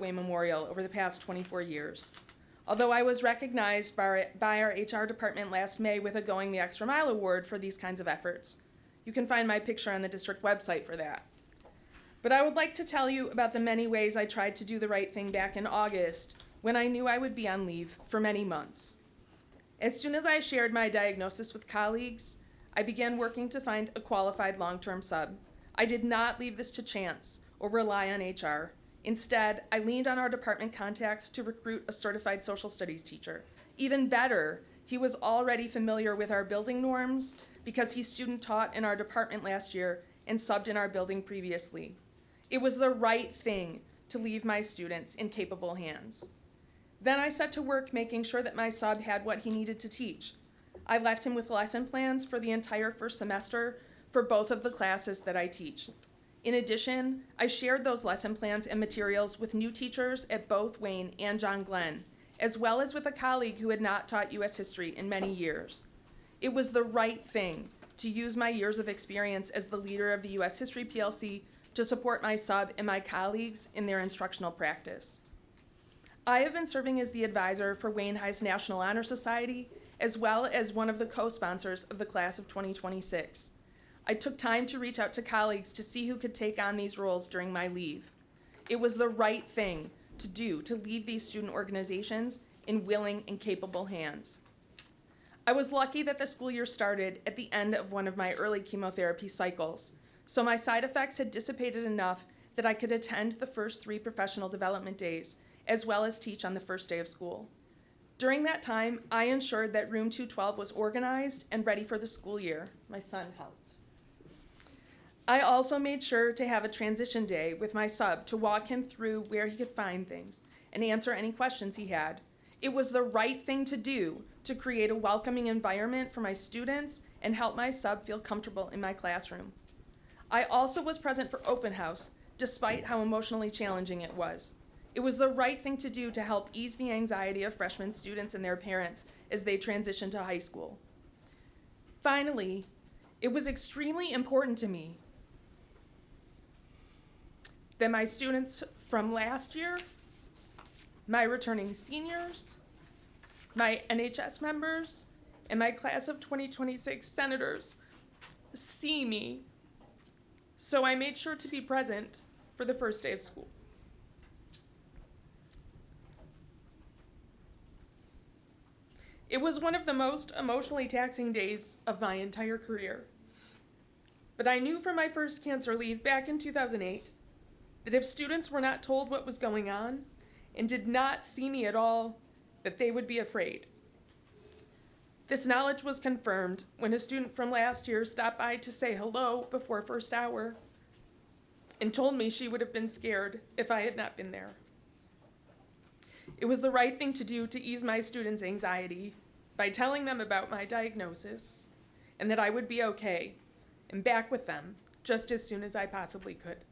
Walkway Memorial over the past 24 years. Although I was recognized by our HR department last May with a Going the Extra Mile award for these kinds of efforts. You can find my picture on the district website for that. But I would like to tell you about the many ways I tried to do the right thing back in August when I knew I would be on leave for many months. As soon as I shared my diagnosis with colleagues, I began working to find a qualified long-term sub. I did not leave this to chance or rely on HR. Instead, I leaned on our department contacts to recruit a certified social studies teacher. Even better, he was already familiar with our building norms because he student taught in our department last year and subbed in our building previously. It was the right thing to leave my students in capable hands. Then I set to work making sure that my sub had what he needed to teach. I left him with lesson plans for the entire first semester for both of the classes that I teach. In addition, I shared those lesson plans and materials with new teachers at both Wayne and John Glenn, as well as with a colleague who had not taught U.S. history in many years. It was the right thing to use my years of experience as the leader of the U.S. History PLC to support my sub and my colleagues in their instructional practice. I have been serving as the advisor for Wayne High's National Honor Society, as well as one of the co-sponsors of the class of 2026. I took time to reach out to colleagues to see who could take on these roles during my leave. It was the right thing to do to leave these student organizations in willing and capable hands. I was lucky that the school year started at the end of one of my early chemotherapy cycles, so my side effects had dissipated enough that I could attend the first 3 professional development days, as well as teach on the first day of school. During that time, I ensured that room 212 was organized and ready for the school year. My son helped. I also made sure to have a transition day with my sub to walk him through where he could find things and answer any questions he had. It was the right thing to do to create a welcoming environment for my students and help my sub feel comfortable in my classroom. I also was present for open house, despite how emotionally challenging it was. It was the right thing to do to help ease the anxiety of freshman students and their parents as they transition to high school. Finally, it was extremely important to me that my students from last year, my returning seniors, my NHS members, and my class of 2026 senators see me. So I made sure to be present for the first day of school. It was one of the most emotionally taxing days of my entire career. But I knew from my first cancer leave back in 2008 that if students were not told what was going on and did not see me at all, that they would be afraid. This knowledge was confirmed when a student from last year stopped by to say hello before first hour and told me she would have been scared if I had not been there. It was the right thing to do to ease my students' anxiety by telling them about my diagnosis and that I would be okay and back with them just as soon as I possibly could.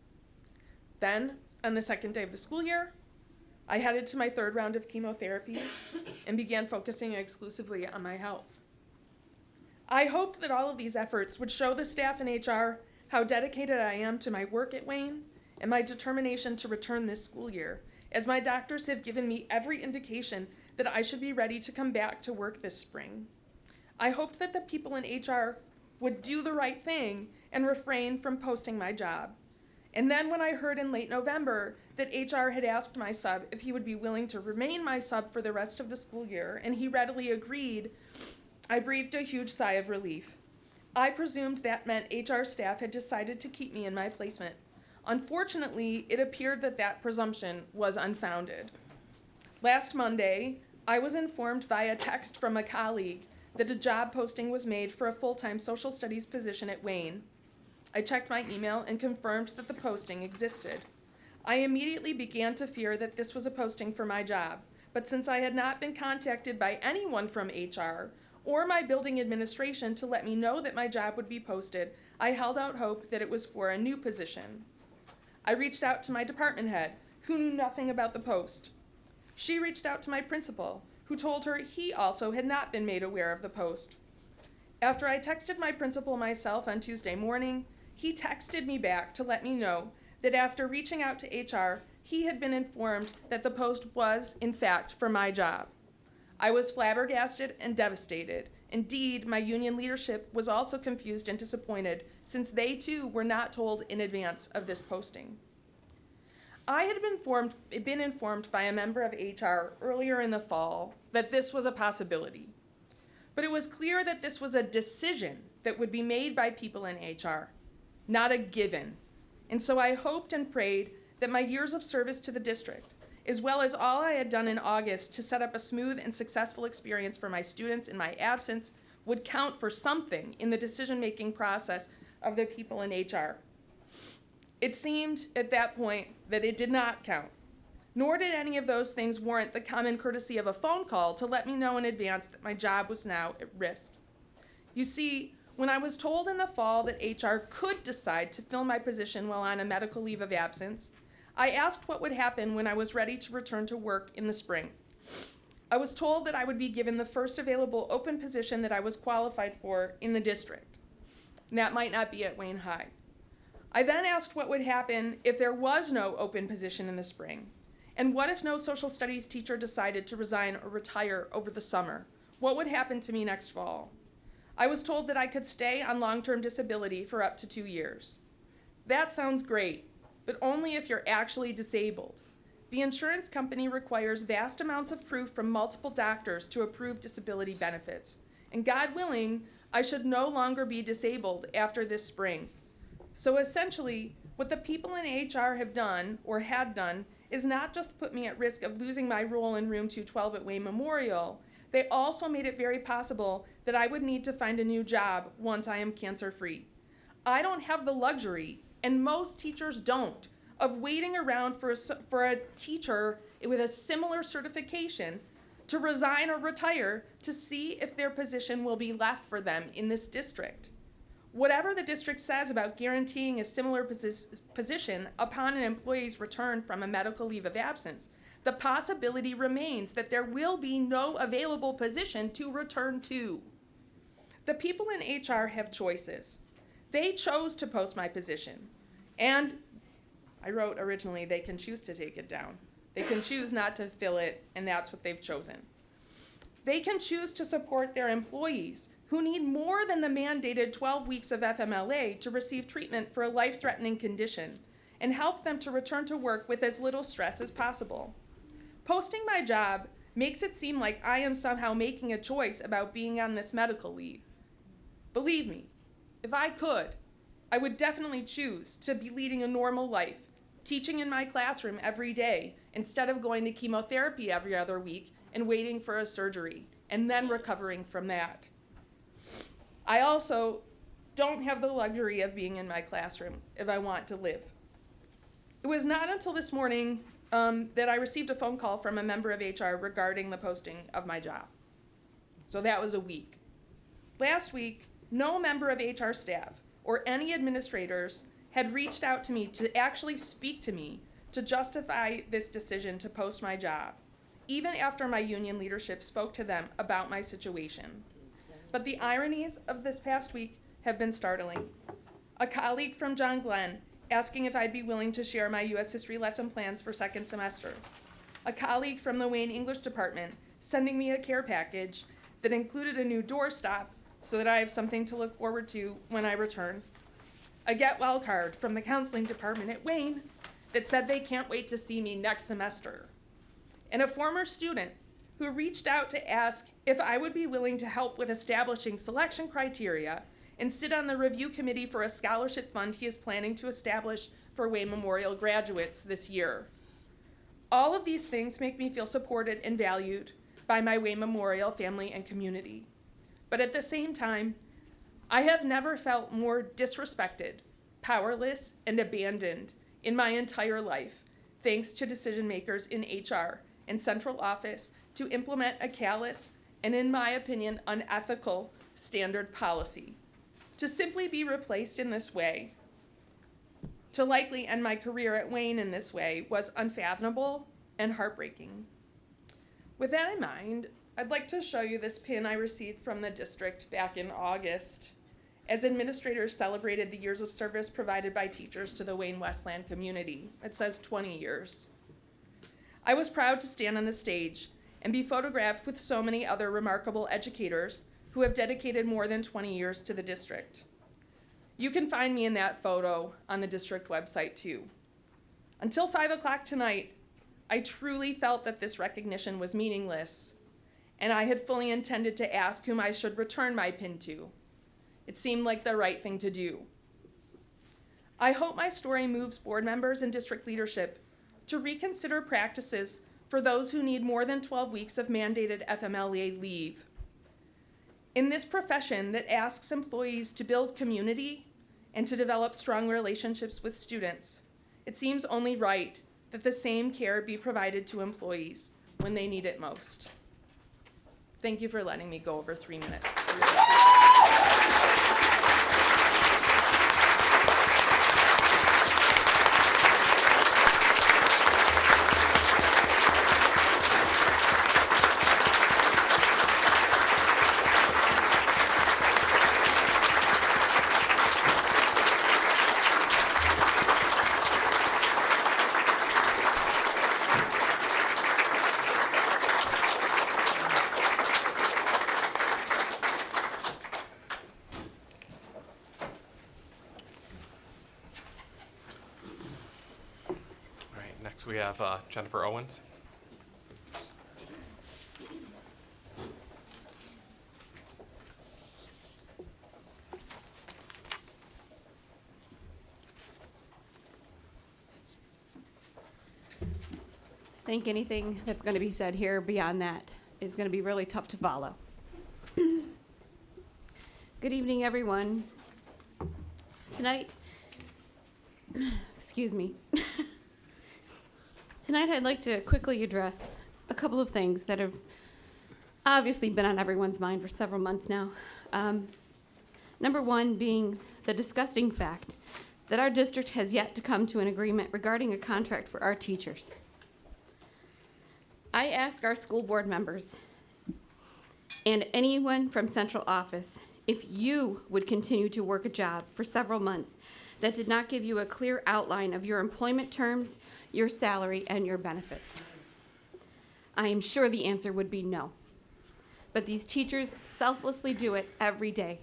Then, on the second day of the school year, I headed to my 3rd round of chemotherapy and began focusing exclusively on my health. I hoped that all of these efforts would show the staff in HR how dedicated I am to my work at Wayne and my determination to return this school year, as my doctors have given me every indication that I should be ready to come back to work this spring. I hoped that the people in HR would do the right thing and refrain from posting my job. And then when I heard in late November that HR had asked my sub if he would be willing to remain my sub for the rest of the school year, and he readily agreed, I breathed a huge sigh of relief. I presumed that meant HR staff had decided to keep me in my placement. Unfortunately, it appeared that that presumption was unfounded. Last Monday, I was informed via text from a colleague that a job posting was made for a full-time social studies position at Wayne. I checked my email and confirmed that the posting existed. I immediately began to fear that this was a posting for my job, but since I had not been contacted by anyone from HR or my building administration to let me know that my job would be posted, I held out hope that it was for a new position. I reached out to my department head, who knew nothing about the post. She reached out to my principal, who told her he also had not been made aware of the post. After I texted my principal myself on Tuesday morning, he texted me back to let me know that after reaching out to HR, he had been informed that the post was, in fact, for my job. I was flabbergasted and devastated. Indeed, my union leadership was also confused and disappointed, since they too were not told in advance of this posting. I had been informed by a member of HR earlier in the fall that this was a possibility. But it was clear that this was a decision that would be made by people in HR, not a given. And so I hoped and prayed that my years of service to the district, as well as all I had done in August to set up a smooth and successful experience for my students in my absence, would count for something in the decision-making process of the people in HR. It seemed at that point that it did not count, nor did any of those things warrant the common courtesy of a phone call to let me know in advance that my job was now at risk. You see, when I was told in the fall that HR could decide to fill my position while on a medical leave of absence, I asked what would happen when I was ready to return to work in the spring. I was told that I would be given the first available open position that I was qualified for in the district. And that might not be at Wayne High. I then asked what would happen if there was no open position in the spring. And what if no social studies teacher decided to resign or retire over the summer? What would happen to me next fall? I was told that I could stay on long-term disability for up to 2 years. That sounds great, but only if you're actually disabled. The insurance company requires vast amounts of proof from multiple doctors to approve disability benefits. And God willing, I should no longer be disabled after this spring. So essentially, what the people in HR have done, or had done, is not just put me at risk of losing my role in room 212 at Wayne Memorial, they also made it very possible that I would need to find a new job once I am cancer-free. I don't have the luxury, and most teachers don't, of waiting around for a teacher with a similar certification to resign or retire to see if their position will be left for them in this district. Whatever the district says about guaranteeing a similar position upon an employee's return from a medical leave of absence, the possibility remains that there will be no available position to return to. The people in HR have choices. They chose to post my position. And I wrote originally, they can choose to take it down. They can choose not to fill it, and that's what they've chosen. They can choose to support their employees who need more than the mandated 12 weeks of FMLA to receive treatment for a life-threatening condition and help them to return to work with as little stress as possible. Posting my job makes it seem like I am somehow making a choice about being on this medical leave. Believe me, if I could, I would definitely choose to be leading a normal life, teaching in my classroom every day instead of going to chemotherapy every other week and waiting for a surgery and then recovering from that. I also don't have the luxury of being in my classroom if I want to live. It was not until this morning that I received a phone call from a member of HR regarding the posting of my job. So that was a week. Last week, no member of HR staff or any administrators had reached out to me to actually speak to me to justify this decision to post my job, even after my union leadership spoke to them about my situation. But the ironies of this past week have been startling. A colleague from John Glenn asking if I'd be willing to share my U.S. history lesson plans for second semester. A colleague from the Wayne English department sending me a care package that included a new doorstop so that I have something to look forward to when I return. A get well card from the counseling department at Wayne that said they can't wait to see me next semester. And a former student who reached out to ask if I would be willing to help with establishing selection criteria and sit on the review committee for a scholarship fund he is planning to establish for Wayne Memorial graduates this year. All of these things make me feel supported and valued by my Wayne Memorial family and community. But at the same time, I have never felt more disrespected, powerless, and abandoned in my entire life, thanks to decision makers in HR and central office to implement a callous and, in my opinion, unethical standard policy. To simply be replaced in this way, to likely end my career at Wayne in this way, was unfathomable and heartbreaking. With that in mind, I'd like to show you this pin I received from the district back in August as administrators celebrated the years of service provided by teachers to the Wayne Westland community. It says 20 years. I was proud to stand on the stage and be photographed with so many other remarkable educators who have dedicated more than 20 years to the district. You can find me in that photo on the district website too. Until 5 o'clock tonight, I truly felt that this recognition was meaningless, and I had fully intended to ask whom I should return my pin to. It seemed like the right thing to do. I hope my story moves board members and district leadership to reconsider practices for those who need more than 12 weeks of mandated FMLA leave. In this profession that asks employees to build community and to develop strong relationships with students, it seems only right that the same care be provided to employees when they need it most. Thank you for letting me go over 3 minutes. Next we have Jennifer Owens. I think anything that's going to be said here beyond that is going to be really tough to follow. Good evening, everyone. Tonight, excuse me. Tonight I'd like to quickly address a couple of things that have obviously been on everyone's mind for several months now. Number one being the disgusting fact that our district has yet to come to an agreement regarding a contract for our teachers. I ask our school board members and anyone from central office if you would continue to work a job for several months that did not give you a clear outline of your employment terms, your salary, and your benefits. I am sure the answer would be no. But these teachers selflessly do it every day.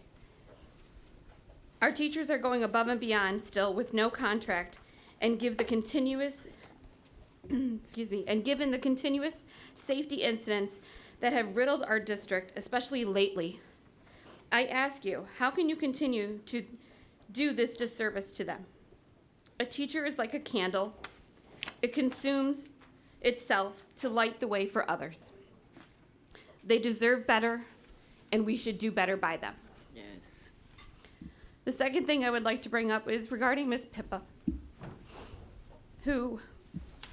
Our teachers are going above and beyond still with no contract and give the continuous and given the continuous safety incidents that have riddled our district, especially lately, I ask you, how can you continue to do this disservice to them? A teacher is like a candle. It consumes itself to light the way for others. They deserve better, and we should do better by them. Yes. The second thing I would like to bring up is regarding Miss Pippa, who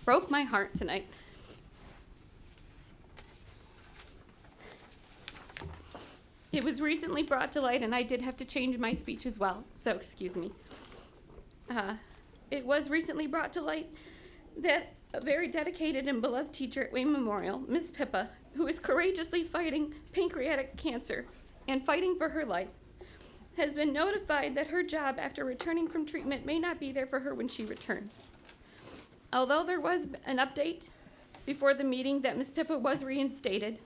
broke my heart tonight. It was recently brought to light, and I did have to change my speech as well, so excuse me. It was recently brought to light that a very dedicated and beloved teacher at Wayne Memorial, Miss Pippa, who is courageously fighting pancreatic cancer and fighting for her life, has been notified that her job after returning from treatment may not be there for her when she returns. Although there was an update before the meeting that Miss Pippa was reinstated,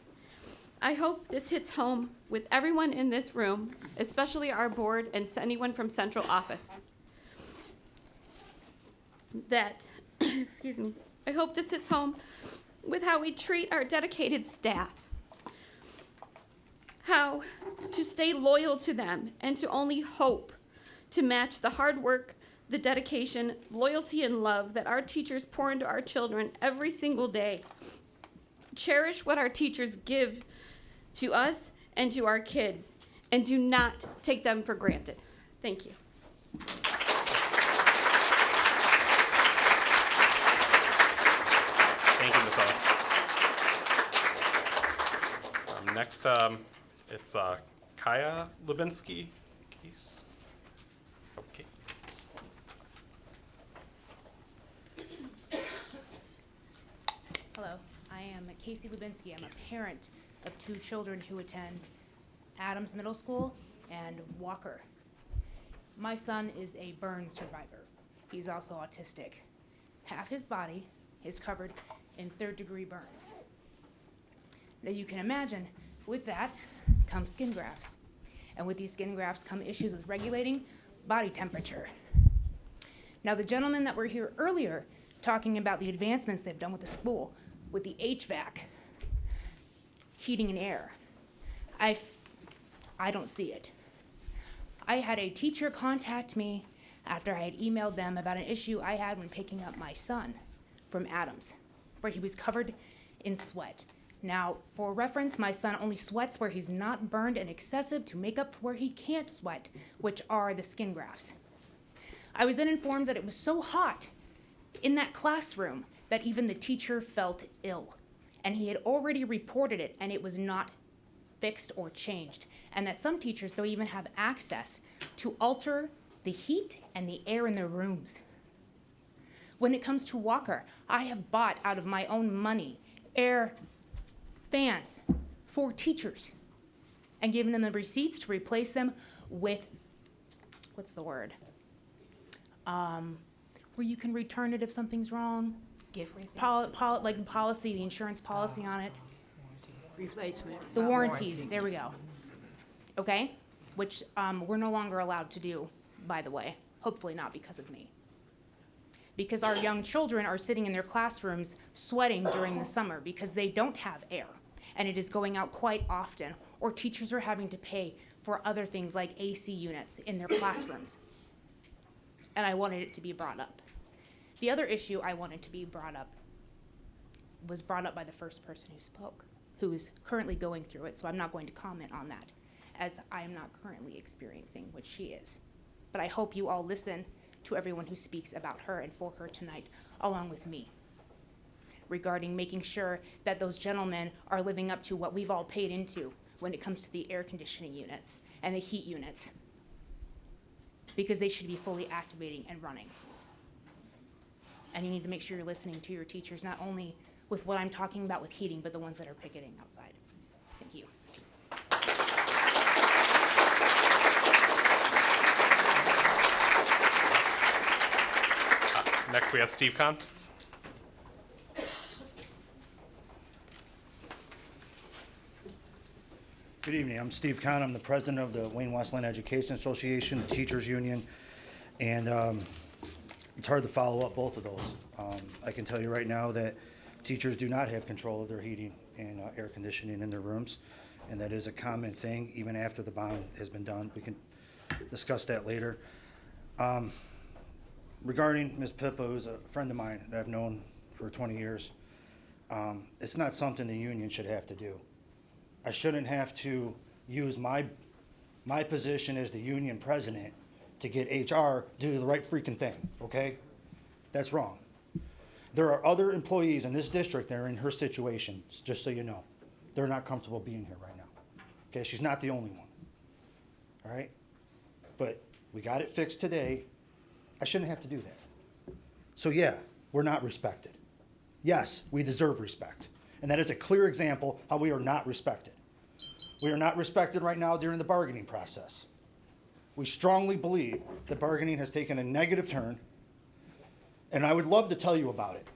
I hope this hits home with everyone in this room, especially our board and anyone from central office. Excuse me, I hope this hits home with how we treat our dedicated staff. How to stay loyal to them and to only hope to match the hard work, the dedication, loyalty, and love that our teachers pour into our children every single day. Cherish what our teachers give to us and to our kids, and do not take them for granted. Thank you. Thank you, Ms. Owens. Next, it's Kaya Levinsky. Case. Okay. Hello, I am Casey Lubinsky. I'm a parent of 2 children who attend Adams Middle School and Walker. My son is a burn survivor. He's also autistic. Half his body is covered in third-degree burns. Now you can imagine, with that comes skin grafts. And with these skin grafts come issues with regulating body temperature. Now the gentlemen that were here earlier talking about the advancements they've done with the school, with the HVAC, heating and air, I don't see it. I had a teacher contact me after I had emailed them about an issue I had when picking up my son from Adams, where he was covered in sweat. Now, for reference, my son only sweats where he's not burned and excessive to make up for where he can't sweat, which are the skin grafts. I was then informed that it was so hot in that classroom that even the teacher felt ill, and he had already reported it, and it was not fixed or changed, and that some teachers don't even have access to alter the heat and the air in their rooms. When it comes to Walker, I have bought out of my own money air fans for teachers and given them the receipts to replace them with, what's the word? Where you can return it if something's wrong. Gift receipts. Like the policy, the insurance policy on it. Replacement. The warranties, there we go. Okay? Which we're no longer allowed to do, by the way. Hopefully not because of me. Because our young children are sitting in their classrooms sweating during the summer because they don't have air. And it is going out quite often. Or teachers are having to pay for other things like AC units in their classrooms. And I wanted it to be brought up. The other issue I wanted to be brought up was brought up by the first person who spoke, who is currently going through it, so I'm not going to comment on that, as I am not currently experiencing what she is. But I hope you all listen to everyone who speaks about her and for her tonight, along with me, regarding making sure that those gentlemen are living up to what we've all paid into when it comes to the air conditioning units and the heat units, because they should be fully activating and running. And you need to make sure you're listening to your teachers, not only with what I'm talking about with heating, but the ones that are picketing outside. Thank you. Next, we have Steve Kahn. Good evening. I'm Steve Kahn. I'm the president of the Wayne Westland Education Association, the Teachers Union, and it's hard to follow up both of those. I can tell you right now that teachers do not have control of their heating and air conditioning in their rooms, and that is a common thing even after the bond has been done. We can discuss that later. Regarding Ms. Pippa, who's a friend of mine that I've known for 20 years, it's not something the union should have to do. I shouldn't have to use my position as the union president to get HR to do the right freaking thing, okay? That's wrong. There are other employees in this district that are in her situation, just so you know. They're not comfortable being here right now. Okay, she's not the only one. All right? But we got it fixed today. I shouldn't have to do that. So yeah, we're not respected. Yes, we deserve respect. And that is a clear example how we are not respected. We are not respected right now during the bargaining process. We strongly believe that bargaining has taken a negative turn, and I would love to tell you about it.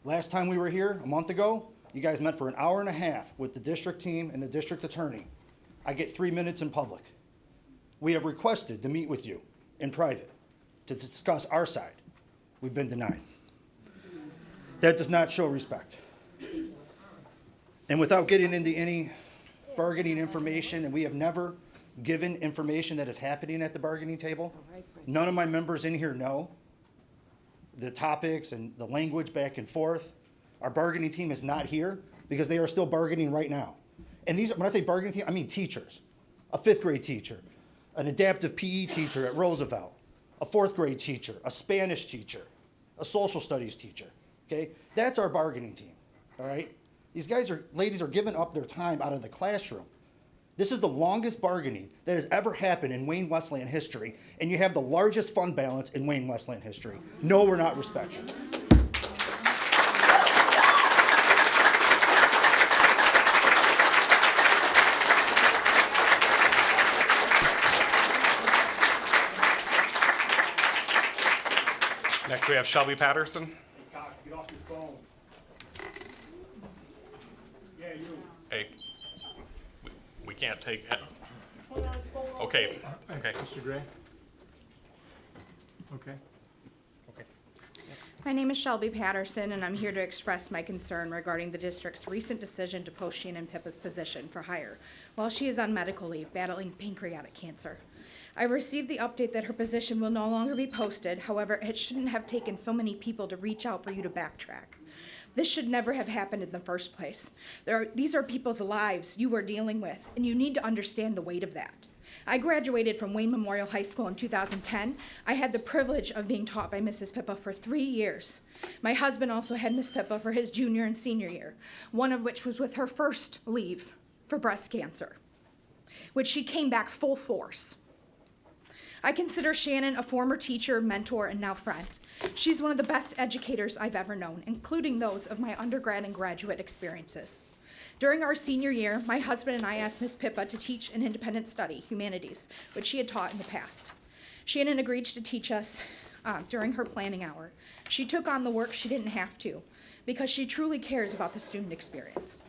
Last time we were here, a month ago, you guys met for an hour and a half with the district team and the district attorney. I get 3 minutes in public. We have requested to meet with you in private to discuss our side. We've been denied. That does not show respect. And without getting into any bargaining information, and we have never given information that is happening at the bargaining table, none of my members in here know the topics and the language back and forth. Our bargaining team is not here because they are still bargaining right now. And these, when I say bargaining team, I mean teachers. A 5th grade teacher, an adaptive PE teacher at Roosevelt, a 4th grade teacher, a Spanish teacher, a social studies teacher, okay? That's our bargaining team, all right? These ladies are giving up their time out of the classroom. This is the longest bargaining that has ever happened in Wayne Westland history, and you have the largest fund balance in Wayne Westland history. No, we're not respected. Next, we have Shelby Patterson. Cox, get off your phone. Hey, we can't take, okay, okay. Mr. Gray? Okay. Okay. My name is Shelby Patterson, and I'm here to express my concern regarding the district's recent decision to post Shannon Pippa's position for hire while she is on medical leave battling pancreatic cancer. I received the update that her position will no longer be posted. However, it shouldn't have taken so many people to reach out for you to backtrack. This should never have happened in the first place. These are people's lives you are dealing with, and you need to understand the weight of that. I graduated from Wayne Memorial High School in 2010. I had the privilege of being taught by Mrs. Pippa for 3 years. My husband also had Miss Pippa for his junior and senior year, one of which was with her first leave for breast cancer, which she came back full force. I consider Shannon a former teacher, mentor, and now friend. She's one of the best educators I've ever known, including those of my undergrad and graduate experiences. During our senior year, my husband and I asked Miss Pippa to teach an independent study, humanities, which she had taught in the past. Shannon agreed to teach us during her planning hour. She took on the work she didn't have to because she truly cares about the student experience.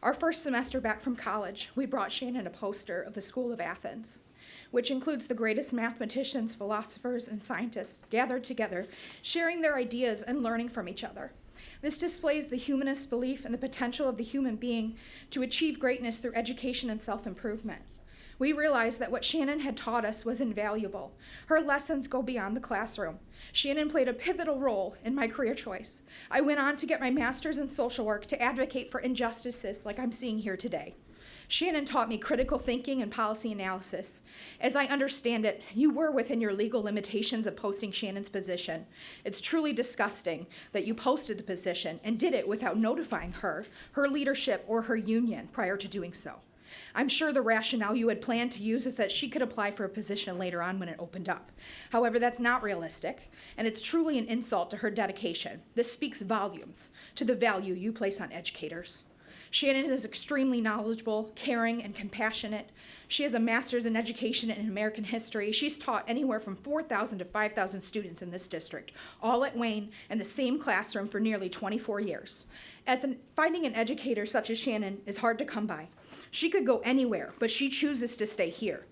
Our first semester back from college, we brought Shannon a poster of the School of Athens, which includes the greatest mathematicians, philosophers, and scientists gathered together, sharing their ideas and learning from each other. This displays the humanist belief in the potential of the human being to achieve greatness through education and self-improvement. We realized that what Shannon had taught us was invaluable. Her lessons go beyond the classroom. Shannon played a pivotal role in my career choice. I went on to get my master's in social work to advocate for injustices like I'm seeing here today. Shannon taught me critical thinking and policy analysis. As I understand it, you were within your legal limitations of posting Shannon's position. It's truly disgusting that you posted the position and did it without notifying her, her leadership, or her union prior to doing so. I'm sure the rationale you had planned to use is that she could apply for a position later on when it opened up. However, that's not realistic, and it's truly an insult to her dedication. This speaks volumes to the value you place on educators. Shannon is extremely knowledgeable, caring, and compassionate. She has a master's in education and American history. She's taught anywhere from 4,000 to 5,000 students in this district, all at Wayne in the same classroom for nearly 24 years. Finding an educator such as Shannon is hard to come by. She could go anywhere, but she chooses to stay here.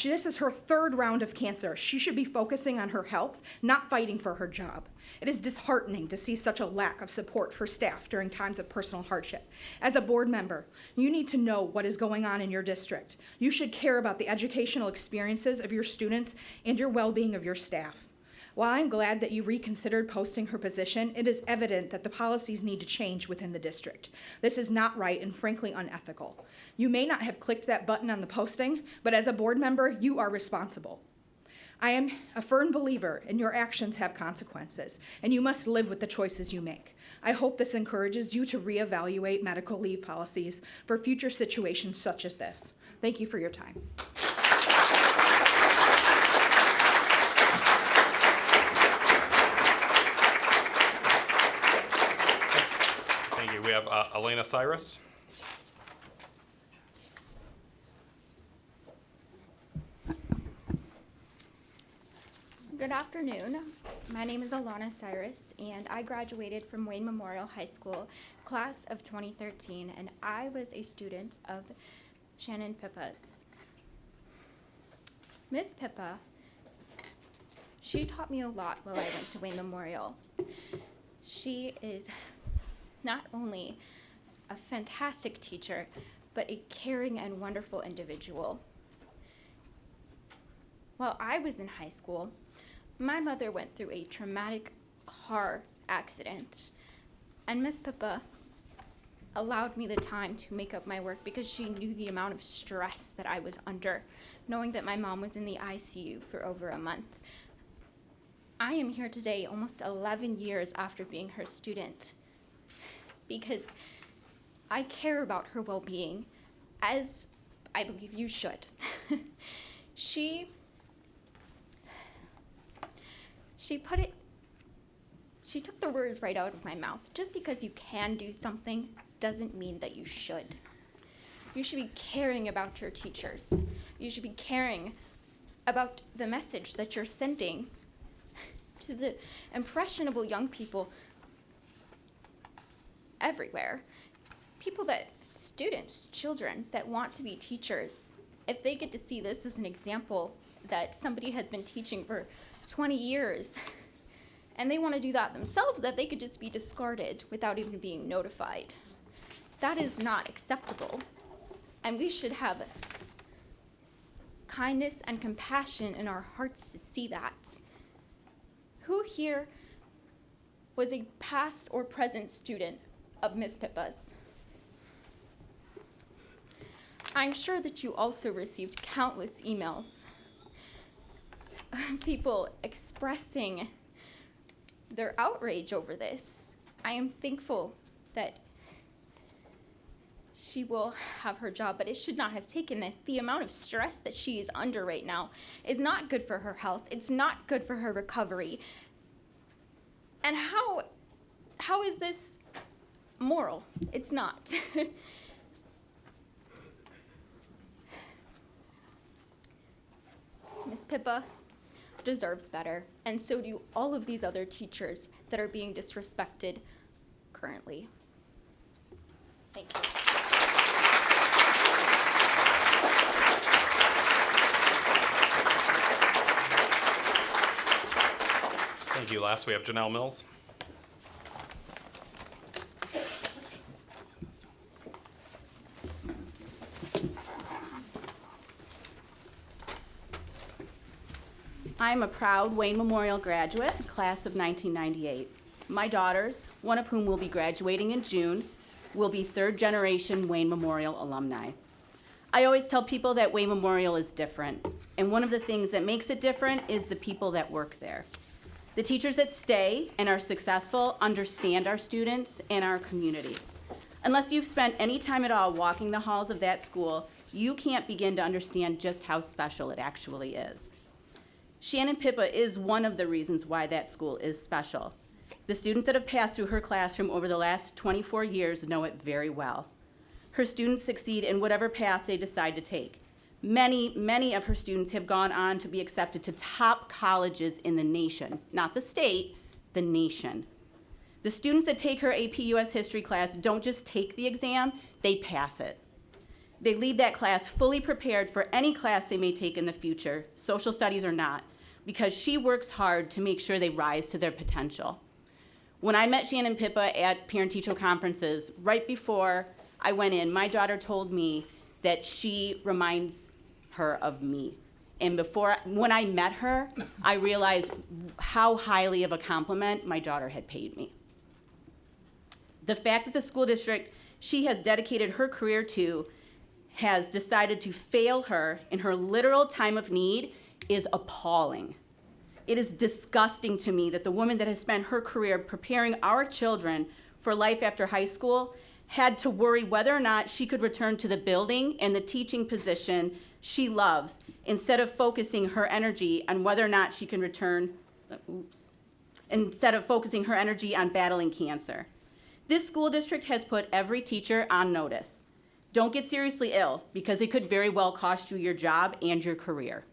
This is her third round of cancer. She should be focusing on her health, not fighting for her job. It is disheartening to see such a lack of support for staff during times of personal hardship. As a board member, you need to know what is going on in your district. You should care about the educational experiences of your students and your well-being of your staff. While I'm glad that you reconsidered posting her position, it is evident that the policies need to change within the district. This is not right and frankly unethical. You may not have clicked that button on the posting, but as a board member, you are responsible. I am a firm believer in your actions have consequences, and you must live with the choices you make. I hope this encourages you to reevaluate medical leave policies for future situations such as this. Thank you for your time. Thank you. We have Elena Cyrus. Good afternoon. My name is Alana Cyrus, and I graduated from Wayne Memorial High School, class of 2013, and I was a student of Shannon Pippa's. Miss Pippa, she taught me a lot while I went to Wayne Memorial. She is not only a fantastic teacher, but a caring and wonderful individual. While I was in high school, my mother went through a traumatic car accident, and Miss Pippa allowed me the time to make up my work because she knew the amount of stress that I was under, knowing that my mom was in the ICU for over a month. I am here today almost 11 years after being her student because I care about her well-being, as I believe you should. She took the words right out of my mouth. Just because you can do something doesn't mean that you should. You should be caring about your teachers. You should be caring about the message that you're sending to the impressionable young people everywhere. People that students, children that want to be teachers, if they get to see this as an example that somebody has been teaching for 20 years and they want to do that themselves, that they could just be discarded without even being notified. That is not acceptable. And we should have kindness and compassion in our hearts to see that. Who here was a past or present student of Miss Pippa's? I'm sure that you also received countless emails of people expressing their outrage over this. I am thankful that she will have her job, but it should not have taken this. The amount of stress that she is under right now is not good for her health. It's not good for her recovery. And how is this moral? It's not. Miss Pippa deserves better, and so do all of these other teachers that are being disrespected currently. Thank you. Thank you. Last, we have Janelle Mills. I'm a proud Wayne Memorial graduate, class of 1998. My daughters, one of whom will be graduating in June, will be third-generation Wayne Memorial alumni. I always tell people that Wayne Memorial is different, and one of the things that makes it different is the people that work there. The teachers that stay and are successful understand our students and our community. Unless you've spent any time at all walking the halls of that school, you can't begin to understand just how special it actually is. Shannon Pippa is one of the reasons why that school is special. The students that have passed through her classroom over the last 24 years know it very well. Her students succeed in whatever path they decide to take. Many of her students have gone on to be accepted to top colleges in the nation, not the state, the nation. The students that take her AP US History class don't just take the exam, they pass it. They leave that class fully prepared for any class they may take in the future, social studies or not, because she works hard to make sure they rise to their potential. When I met Shannon Pippa at parent-teacher conferences, right before I went in, my daughter told me that she reminds her of me. And when I met her, I realized how highly of a compliment my daughter had paid me. The fact that the school district she has dedicated her career to has decided to fail her in her literal time of need is appalling. It is disgusting to me that the woman that has spent her career preparing our children for life after high school had to worry whether or not she could return to the building and the teaching position she loves, instead of focusing her energy on whether or not she can return, instead of focusing her energy on battling cancer. This school district has put every teacher on notice. Don't get seriously ill, because it could very well cost you your job and your career.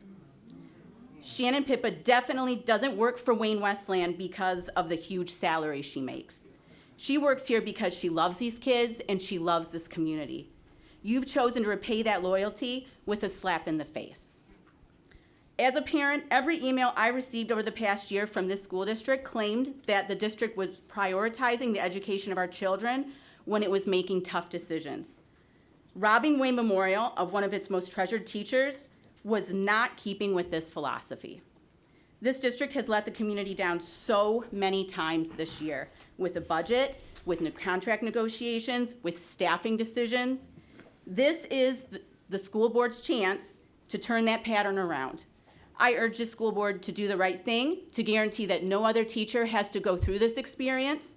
Shannon Pippa definitely doesn't work for Wayne Westland because of the huge salary she makes. She works here because she loves these kids and she loves this community. You've chosen to repay that loyalty with a slap in the face. As a parent, every email I received over the past year from this school district claimed that the district was prioritizing the education of our children when it was making tough decisions. Robbing Wayne Memorial of one of its most treasured teachers was not keeping with this philosophy. This district has let the community down so many times this year, with the budget, with contract negotiations, with staffing decisions. This is the school board's chance to turn that pattern around. I urge the school board to do the right thing, to guarantee that no other teacher has to go through this experience,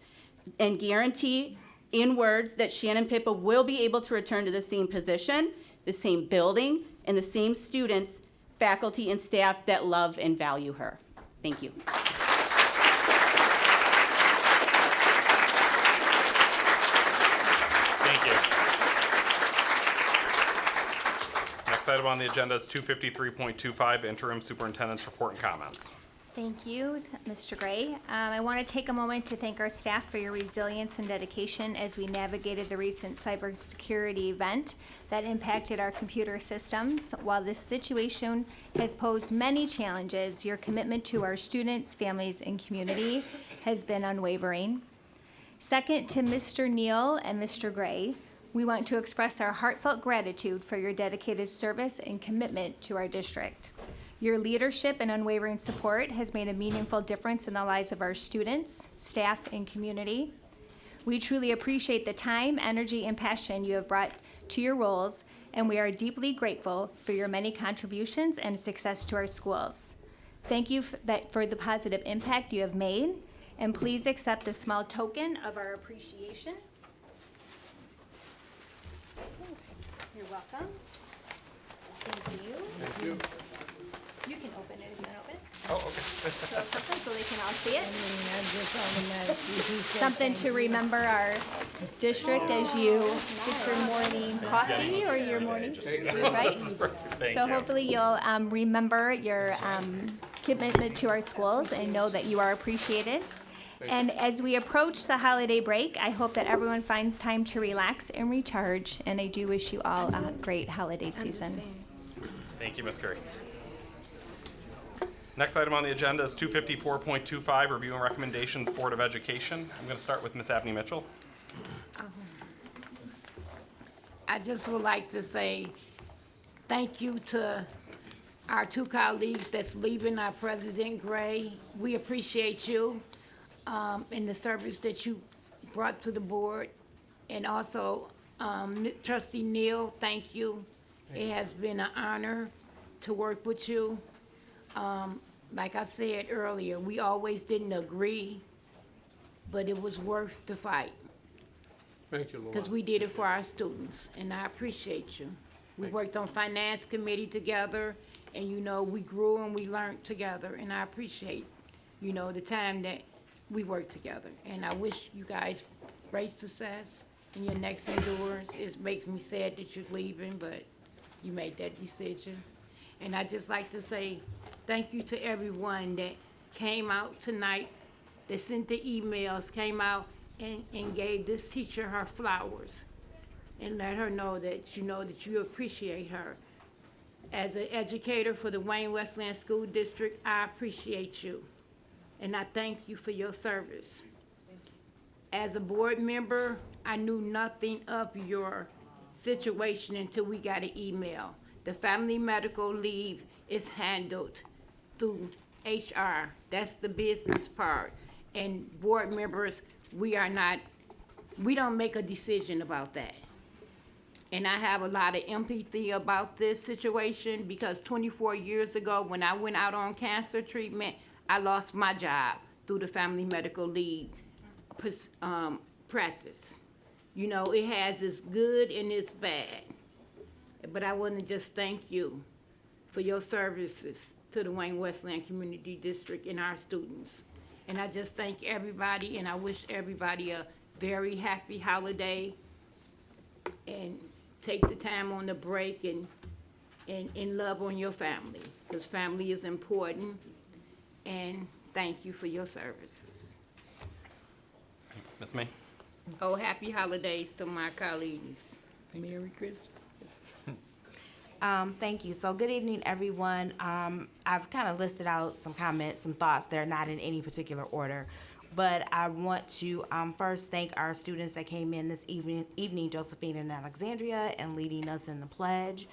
and guarantee in words that Shannon Pippa will be able to return to the same position, the same building, and the same students, faculty, and staff that love and value her. Thank you. Thank you. Next item on the agenda is 253.25, Interim Superintendent's Report and Comments. Thank you, Mr. Gray. I want to take a moment to thank our staff for your resilience and dedication as we navigated the recent cybersecurity event that impacted our computer systems. While this situation has posed many challenges, your commitment to our students, families, and community has been unwavering. Second, to Mr. Neal and Mr. Gray, we want to express our heartfelt gratitude for your dedicated service and commitment to our district. Your leadership and unwavering support has made a meaningful difference in the lives of our students, staff, and community. We truly appreciate the time, energy, and passion you have brought to your roles, and we are deeply grateful for your many contributions and success to our schools. Thank you for the positive impact you have made, and please accept this small token of our appreciation. You're welcome. Thank you. Thank you. You can open it if you want to open it. Oh, okay. So something so they can all see it. That just automatically. Something to remember our district as you get your morning coffee or your morning, right? Thank So you. hopefully you'll remember your commitment to our schools and know that you are appreciated. And as we approach the holiday break, I hope that everyone finds time to relax and recharge. And I do wish you all a great holiday season. Thank you, Ms. Curry. Next item on the agenda is 254.25, Review and Recommendations, Board of Education. I'm going to start with Ms. Abney Mitchell. I just would like to say thank you to our two colleagues that's leaving, our President Gray. We appreciate you and the service that you brought to the board. And also, Trustee Neal, thank you. It has been an honor to work with you. Like I said earlier, we always didn't agree, but it was worth the fight. Thank you, Lord. Because we did it for our students, and I appreciate you. We worked on finance committee together, and you know, we grew and we learned together, and I appreciate, you know, the time that we worked together. And I wish you guys great success in your next endeavors. It makes me sad that you're leaving, but you made that decision. And I'd just like to say thank you to everyone that came out tonight, that sent the emails, came out and gave this teacher her flowers and let her know that you appreciate her. As an educator for the Wayne Westland School District, I appreciate you. And I thank you for your service. As a board member, I knew nothing of your situation until we got an email. The family medical leave is handled through HR. That's the business part. And board members, we don't make a decision about that. And I have a lot of empathy about this situation because 24 years ago, when I went out on cancer treatment, I lost my job through the family medical leave practice. You know, it has its good and its bad. But I want to just thank you for your services to the Wayne Westland Community District and our students. And I just thank everybody, and I wish everybody a very happy holiday. And take the time on the break and love on your family, because family is important. And thank you for your services. Ms. May? Oh, happy holidays to my colleagues. Merry Christmas. Thank you. So good evening, everyone. I've kind of listed out some comments, some thoughts. They're not in any particular order. But I want to first thank our students that came in this evening, Josephine and Alexandria, and leading us in the pledge.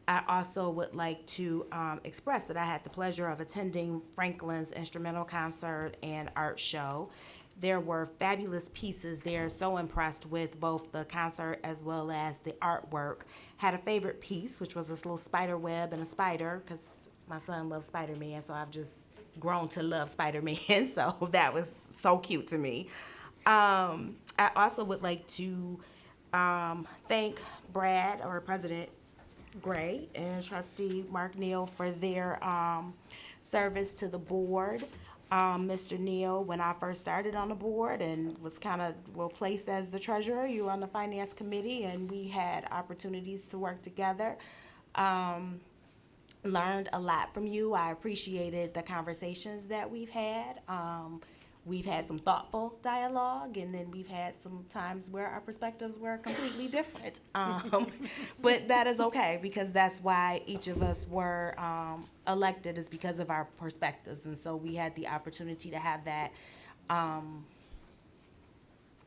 I also would like to express that I had the pleasure of attending Franklin's instrumental concert and art show. There were fabulous pieces there, so impressed with both the concert as well as the artwork. Had a favorite piece, which was this little spider web and a spider, because my son loves Spider-Man, so I've just grown to love Spider-Man, so that was so cute to me. I also would like to thank Brad, or President Gray, and Trustee Mark Neal for their service to the board. Mr. Neal, when I first started on the board and was kind of replaced as the treasurer, you were on the finance committee, and we had opportunities to work together. learned a lot from you. I appreciated the conversations that we've had. We've had some thoughtful dialogue, and then we've had some times where our perspectives were completely different. But that is okay, because that's why each of us were elected, is because of our perspectives. And so we had the opportunity to have that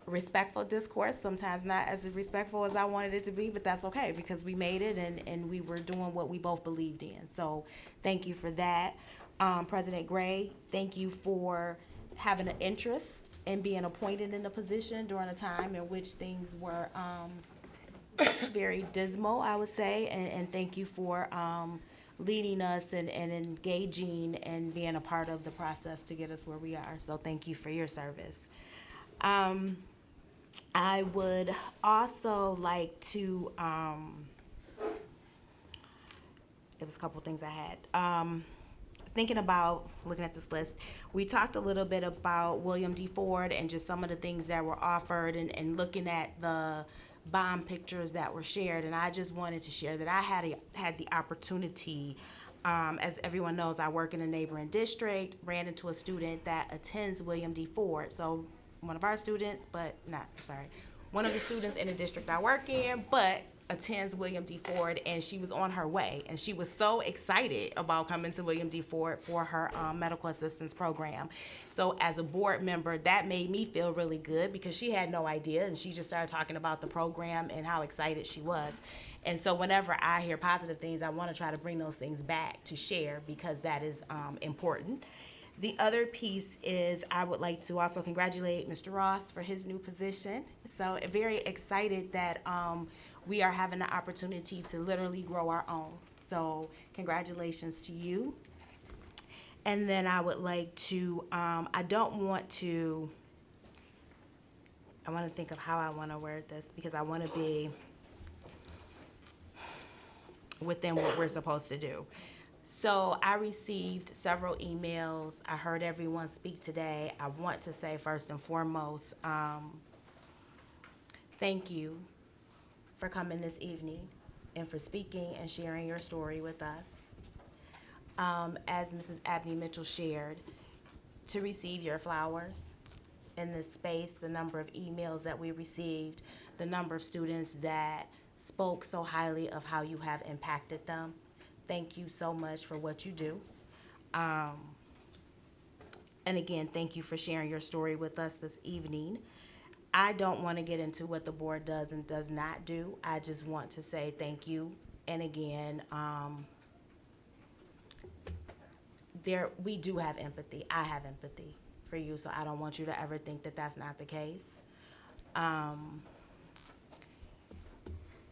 respectful discourse, sometimes not as respectful as I wanted it to be, but that's okay, because we made it, and we were doing what we both believed in. So thank you for that. President Gray, thank you for having an interest in being appointed in the position during a time in which things were very dismal, I would say, and thank you for leading us and engaging and being a part of the process to get us where we are. So thank you for your service. I would also like to, it was a couple things I had. Thinking about, looking at this list, we talked a little bit about William D. Ford and just some of the things that were offered, and looking at the bomb pictures that were shared. And I just wanted to share that I had the opportunity, as everyone knows, I work in a neighboring district, ran into a student that attends William D. Ford. So one of our students, one of the students in the district I work in, but attends William D. Ford, and she was on her way, and she was so excited about coming to William D. Ford for her medical assistance program. So as a board member, that made me feel really good, because she had no idea, and she just started talking about the program and how excited she was. And so whenever I hear positive things, I want to try to bring those things back to share, because that is important. The other piece is I would like to also congratulate Mr. Ross for his new position. So very excited that we are having the opportunity to literally grow our own. So congratulations to you. And then I would like to, I want to think of how I want to word this, because I want to be within what we're supposed to do. So I received several emails. I heard everyone speak today. I want to say first and foremost, thank you for coming this evening and for speaking and sharing your story with us. As Mrs. Abney Mitchell shared, to receive your flowers in this space, the number of emails that we received, the number of students that spoke so highly of how you have impacted them. Thank you so much for what you do. And again, thank you for sharing your story with us this evening. I don't want to get into what the board does and does not do. I just want to say thank you. And again, we do have empathy. I have empathy for you, so I don't want you to ever think that that's not the case.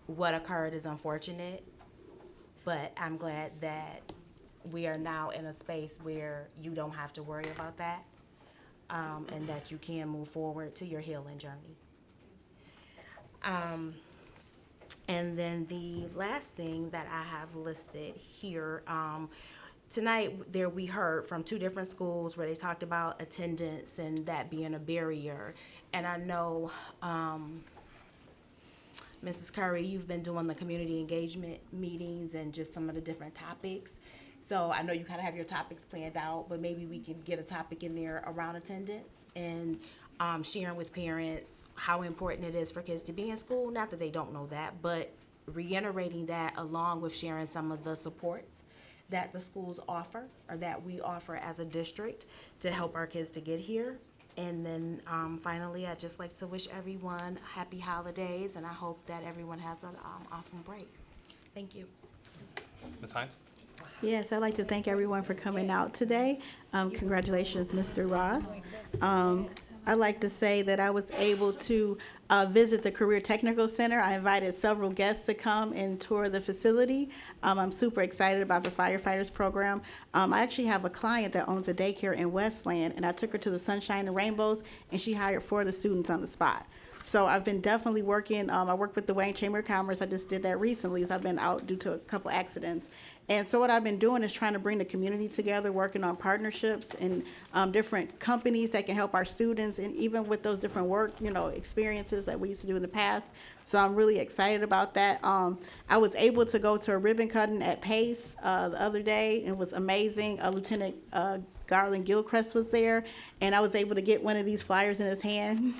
What occurred is unfortunate, but I'm glad that we are now in a space where you don't have to worry about that. And that you can move forward to your healing journey. And then the last thing that I have listed here, tonight we heard from two different schools where they talked about attendance and that being a barrier. And I know, Mrs. Curry, you've been doing the community engagement meetings and just some of the different topics. So I know you kind of have your topics planned out, but maybe we can get a topic in there around attendance and sharing with parents how important it is for kids to be in school. Not that they don't know that, but reiterating that along with sharing some of the supports that the schools offer or that we offer as a district to help our kids to get here. And then finally, I'd just like to wish everyone happy holidays, and I hope that everyone has an awesome break. Thank you. Ms. Hines? Yes, I'd like to thank everyone for coming out today. Congratulations, Mr. Ross. I'd like to say that I was able to visit the Career Technical Center. I invited several guests to come and tour the facility. I'm super excited about the firefighters program. I actually have a client that owns a daycare in Westland, and I took her to the Sunshine and Rainbows, and she hired 4 of the students on the spot. So I've been definitely working. I work with the Wayne Chamber of Commerce. I just did that recently as I've been out due to a couple accidents. And so what I've been doing is trying to bring the community together, working on partnerships and different companies that can help our students, and even with those different work, experiences that we used to do in the past. So I'm really excited about that. I was able to go to a ribbon cutting at Pace the other day. It was amazing. Lieutenant Garland Gilchrist was there, and I was able to get one of these flyers in his hand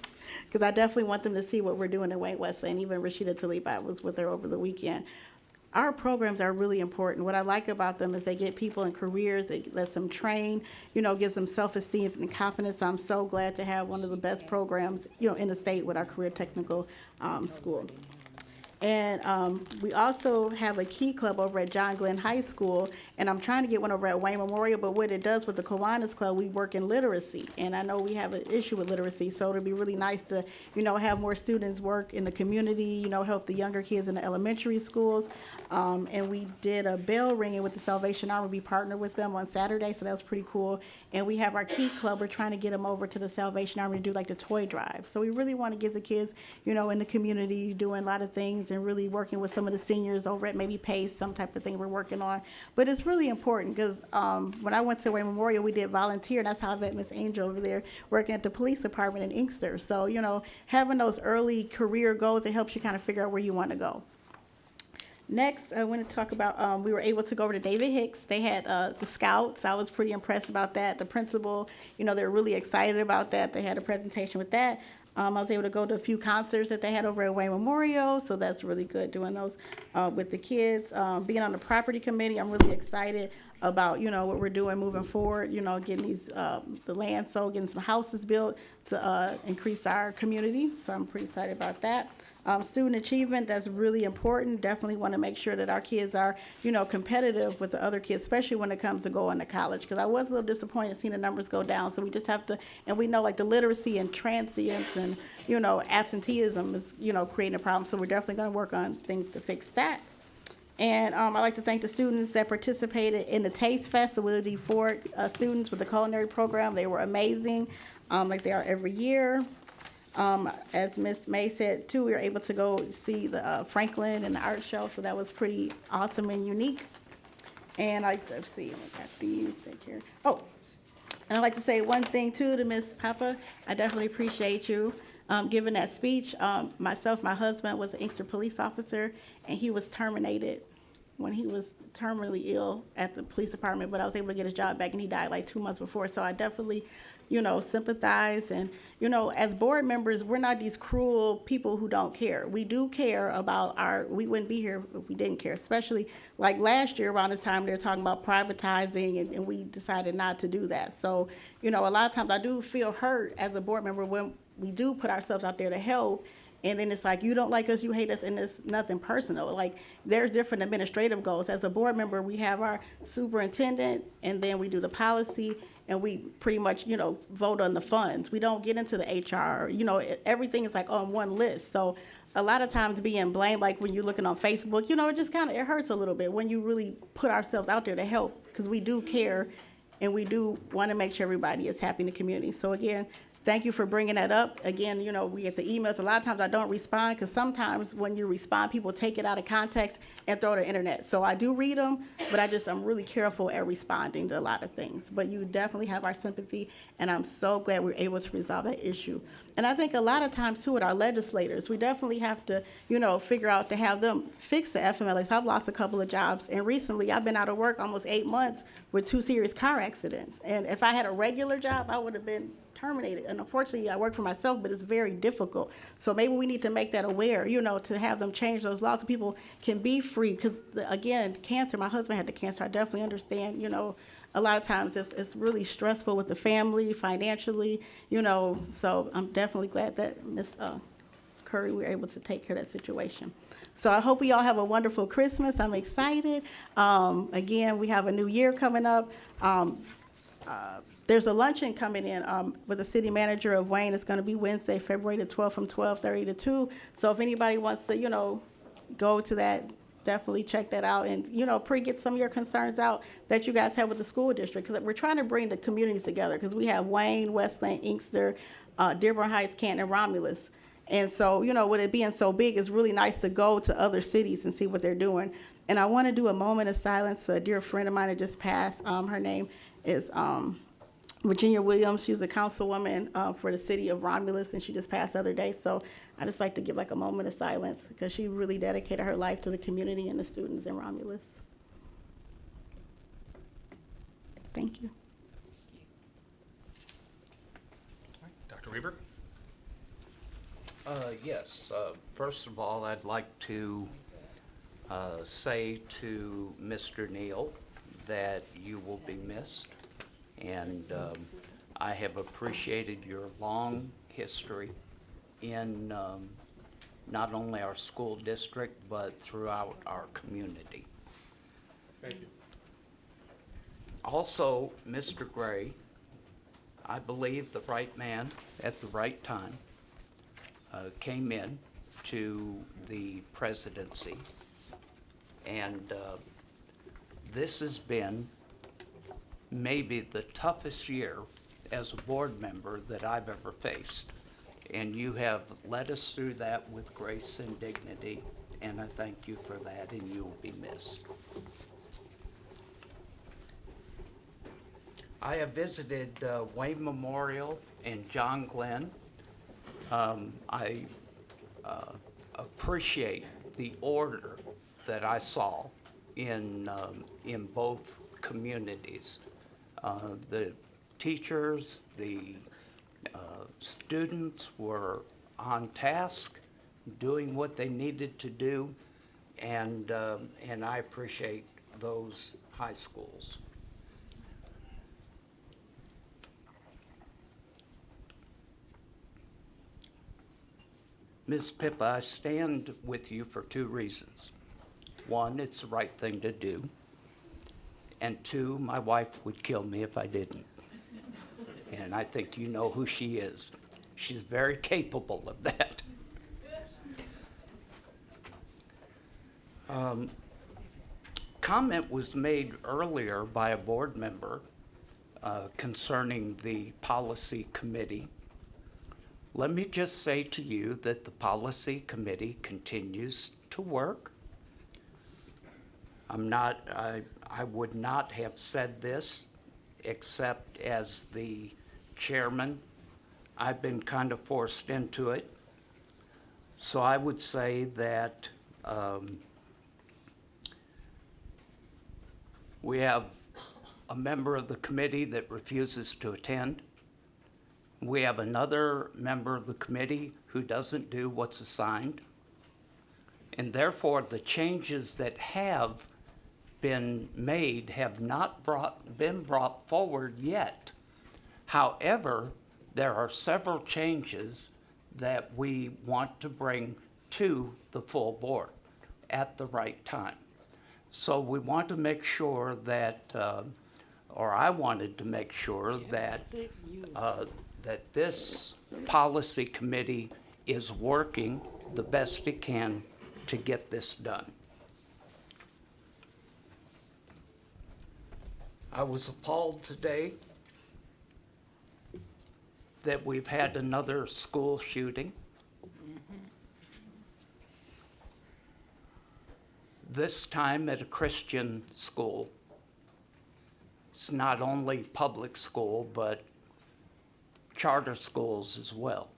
because I definitely want them to see what we're doing in Wayne Wesley. And even Rashida Tlaib, I was with her over the weekend. Our programs are really important. What I like about them is they get people in careers, they let them train, gives them self-esteem and confidence. So I'm so glad to have one of the best programs, in the state with our career technical school. And we also have a Key Club over at John Glenn High School, and I'm trying to get one over at Wayne Memorial, but what it does with the Kiwanis Club, we work in literacy, and I know we have an issue with literacy, so it'd be really nice to, have more students work in the community, help the younger kids in the elementary schools. And we did a bell ringing with the Salvation Army. We partnered with them on Saturday, so that was pretty cool. And we have our Key Club. We're trying to get them over to the Salvation Army to do like the toy drive. So we really want to get the kids, in the community doing a lot of things and really working with some of the seniors over at maybe Pace, some type of thing we're working on. But it's really important because when I went to Wayne Memorial, we did volunteer, and that's how I met Miss Angel over there working at the police department in Inkster. So, having those early career goals, it helps you kind of figure out where you want to go. Next, I want to talk about, we were able to go over to David Hicks. They had the Scouts. I was pretty impressed about that. The principal, they're really excited about that. They had a presentation with that. I was able to go to a few concerts that they had over at Wayne Memorial, so that's really good doing those with the kids. Being on the property committee, I'm really excited about, what we're doing moving forward, getting these, the land sold, getting some houses built to increase our community, so I'm pretty excited about that. Student achievement, that's really important. Definitely want to make sure that our kids are, competitive with the other kids, especially when it comes to going to college. Because I was a little disappointed seeing the numbers go down. So we just have to, and we know like the literacy and transience and, absenteeism is, creating a problem. So we're definitely going to work on things to fix that. And I'd like to thank the students that participated in the Taste Fest, the Willie D. Ford students with the culinary program. They were amazing, like they are every year. As Ms. May said, too, we were able to go see the Franklin and the art show, so that was pretty awesome and unique. And let's see, I got these, take care. Oh, and I'd like to say one thing, too, to Ms. Pippa. I definitely appreciate you giving that speech. Myself, my husband was an Inkster police officer, and he was terminated when he was terminally ill at the police department, but I was able to get his job back, and he died like 2 months before. So I definitely, sympathize. And, as board members, we're not these cruel people who don't care. We do care about we wouldn't be here if we didn't care, especially like last year around this time, they were talking about privatizing, and we decided not to do that. So, a lot of times I do feel hurt as a board member when we do put ourselves out there to help. And then it's like, you don't like us, you hate us, and it's nothing personal. Like, there's different administrative goals. As a board member, we have our superintendent, and then we do the policy, and we pretty much, vote on the funds. We don't get into the HR, everything is like on one list. So a lot of times being blamed, like when you're looking on Facebook, it just it hurts a little bit when you really put ourselves out there to help, because we do care, and we do want to make sure everybody is happy in the community. So again, thank you for bringing that up. Again, we get the emails. A lot of times I don't respond because sometimes when you respond, people take it out of context and throw it on the internet. So I do read them, but I'm really careful at responding to a lot of things. But you definitely have our sympathy, and I'm so glad we're able to resolve that issue. And I think a lot of times, too, with our legislators, we definitely have to, figure out to have them fix the FMLA. So I've lost a couple of jobs, and recently I've been out of work almost 8 months with 2 serious car accidents. And if I had a regular job, I would have been terminated. And unfortunately, I work for myself, but it's very difficult. So maybe we need to make that aware, to have them change those laws so people can be free. Because, again, cancer, my husband had the cancer. I definitely understand, a lot of times it's really stressful with the family, financially, So I'm definitely glad that Ms. Curry, we were able to take care of that situation. So I hope we all have a wonderful Christmas. I'm excited. Again, we have a new year coming up. There's a luncheon coming in with the city manager of Wayne. It's going to be Wednesday, February the 12th from 12:30 to 2. So if anybody wants to, go to that, definitely check that out and, get some of your concerns out that you guys have with the school district. Because we're trying to bring the communities together because we have Wayne, Westland, Inkster, Dearborn Heights, Canton, and Romulus. And so, you know, with it being so big, it's really nice to go to other cities and see what they're doing. And I want to do a moment of silence for a dear friend of mine that just passed. Her name is Virginia Williams. She was a councilwoman for the city of Romulus, and she just passed the other day. So I just like to give like a moment of silence because she really dedicated her life to the community and the students in Romulus. Thank you. Dr. Weaver? Yes. First of all, I'd like to say to Mr. Neal that you will be missed. And I have appreciated your long history in not only our school district, but throughout our community. Thank you. Also, Mr. Gray, I believe the right man at the right time came in to the presidency. And this has been maybe the toughest year as a board member that I've ever faced. And you have led us through that with grace and dignity, and I thank you for that, and you will be missed. I have visited Wayne Memorial and John Glenn. I appreciate the order that I saw in both communities. The teachers, the students were on task, doing what they needed to do, and I appreciate those high schools. Ms. Pippa, I stand with you for two reasons. One, it's the right thing to do. And two, my wife would kill me if I didn't. And I think you know who she is. She's very capable of that. Comment was made earlier by a board member concerning the policy committee. Let me just say to you that the policy committee continues to work. I would not have said this except as the chairman. I've been kind of forced into it. So I would say that we have a member of the committee that refuses to attend. We have another member of the committee who doesn't do what's assigned. And therefore, the changes that have been made have not been brought forward yet. However, there are several changes that we want to bring to the full board at the right time. So we want to make sure that, or I wanted to make sure that that this policy committee is working the best it can to get this done. I was appalled today that we've had another school shooting. This time at a Christian school. It's not only public school, but charter schools as well.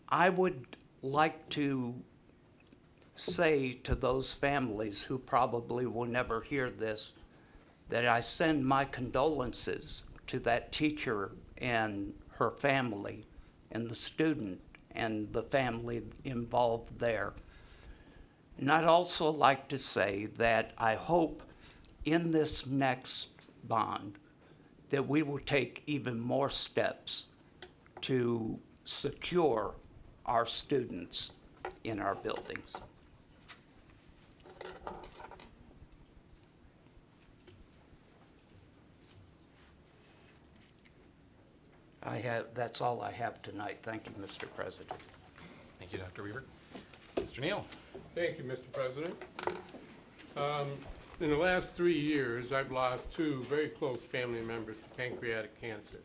I would like to say to those families who probably will never hear this, that I send my condolences to that teacher and her family and the student and the family involved there. And I'd also like to say that I hope in this next bond that we will take even more steps to secure our students in our buildings. That's all I have tonight. Thank you, Mr. President. Thank you, Dr. Weaver. Mr. Neal? Thank you, Mr. President. In the last 3 years, I've lost two very close family members to pancreatic cancer.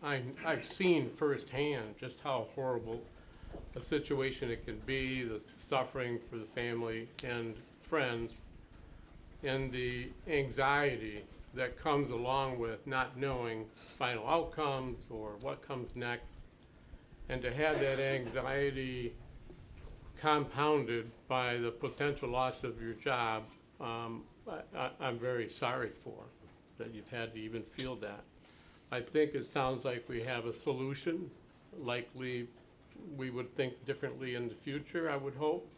I've seen firsthand just how horrible a situation it can be, the suffering for the family and friends, and the anxiety that comes along with not knowing final outcomes or what comes next. And to have that anxiety compounded by the potential loss of your job, I'm very sorry for that you've had to even feel that. I think it sounds like we have a solution. Likely, we would think differently in the future, I would hope,